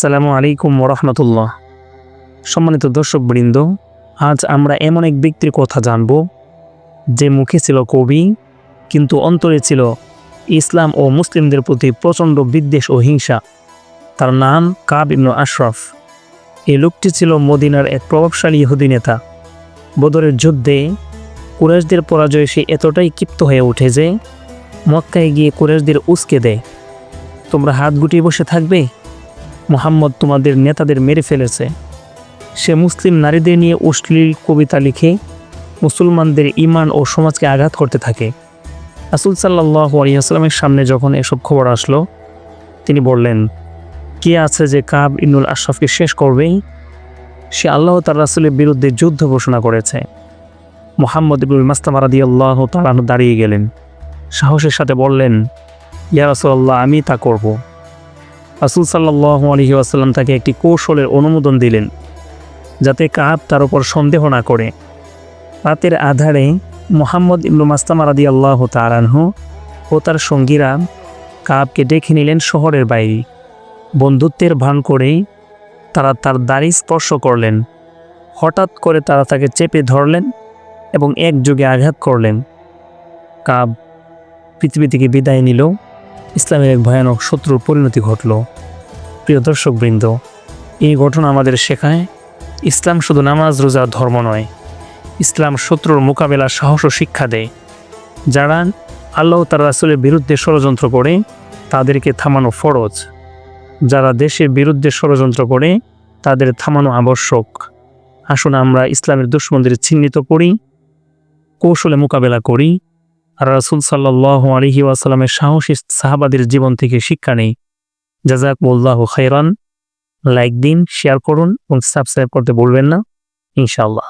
আসসালামু আলাইকুম ওরহমতুল্লাহ। সম্মানিত দর্শকবৃন্দ, আজ আমরা এমন এক ব্যক্তির কথা জানব যে মুখে ছিল কবি কিন্তু অন্তরে ছিল ইসলাম ও মুসলিমদের প্রতি প্রচণ্ড বিদ্বেষ ও হিংসা। তার নাম কাব ইবনে আশরাফ। এই লোকটি ছিল মদিনার এক প্রভাবশালী ইহুদি নেতা। বদরের যুদ্ধে কুরাইশদের পরাজয়ে সে এতটাই ক্ষিপ্ত হয়ে ওঠে যে মক্কায় গিয়ে কুরাইশদের উস্কে দেয়, তোমরা হাত গুটিয়ে বসে থাকবে, মুহাম্মদ তোমাদের নেতাদের মেরে ফেলেছে। সে মুসলিম নারীদের নিয়ে অশ্লীল কবিতা লিখে মুসলমানদের ঈমান ও সমাজকে আঘাত করতে থাকে। রাসূল সাল্লাল্লাহু আলাইহি ওয়াসাল্লামের সামনে যখন এসব খবর আসলো, তিনি বললেন, কে আছে যে কাব ইবনুল আশরাফকে শেষ করবে? সে আল্লাহ তার রাসূলের বিরুদ্ধে যুদ্ধ ঘোষণা করেছে। মুহাম্মদ ইবনুল মাসলামা রাদিয়াল্লাহু তাআলা আনহু দাঁড়িয়ে গেলেন, সাহসের সাথে বললেন, ইয়া রাসূলুল্লাহ, আমি তা করব। রাসূল সাল্লাল্লাহু আলাইহি ওয়াসাল্লাম তাকে একটি কৌশলের অনুমোদন দিলেন, যাতে কাব তার উপর সন্দেহ না করে। রাতের আধারে মুহাম্মদ ইবনুল মাসলামা রাদিয়াল্লাহু তাআলা আনহু ও তার সঙ্গীরা কাবকে ডেকে নিলেন শহরের বাইরে। বন্ধুত্বের ভান করেই তারা তার দাড়ি স্পর্শ করলেন। হঠাৎ করে তারা তাকে চেপে ধরলেন এবং একযোগে আঘাত করলেন। কাব পৃথিবী থেকে বিদায় নিল। ইসলামের এক ভয়ানক শত্রুর পরিণতি ঘটল। প্রিয় দর্শকবৃন্দ, এই ঘটনা আমাদের শেখায় ইসলাম শুধু নামাজ রোজার ধর্ম নয়, ইসলাম শত্রুর মোকাবেলার সাহস ও শিক্ষা দেয়। যারা আল্লাহ তার রাসূলের বিরুদ্ধে ষড়যন্ত্র করে তাদেরকে থামানো ফরজ, যারা দেশের বিরুদ্ধে ষড়যন্ত্র করে তাদের থামানো আবশ্যক। আসুন আমরা ইসলামের দুশমনদের চিহ্নিত করি, কৌশলে মোকাবেলা করি, আর রাসূল সাল্লাল্লাহু আলাইহি ওয়াসাল্লামের সাহসী সাহাবাদের জীবন থেকে শিক্ষা নেই। জাযাকুমুল্লাহু খাইরান। লাইক দিন, শেয়ার করুন এবং সাবস্ক্রাইব করতে ভুলবেন না, ইনশাআল্লাহ।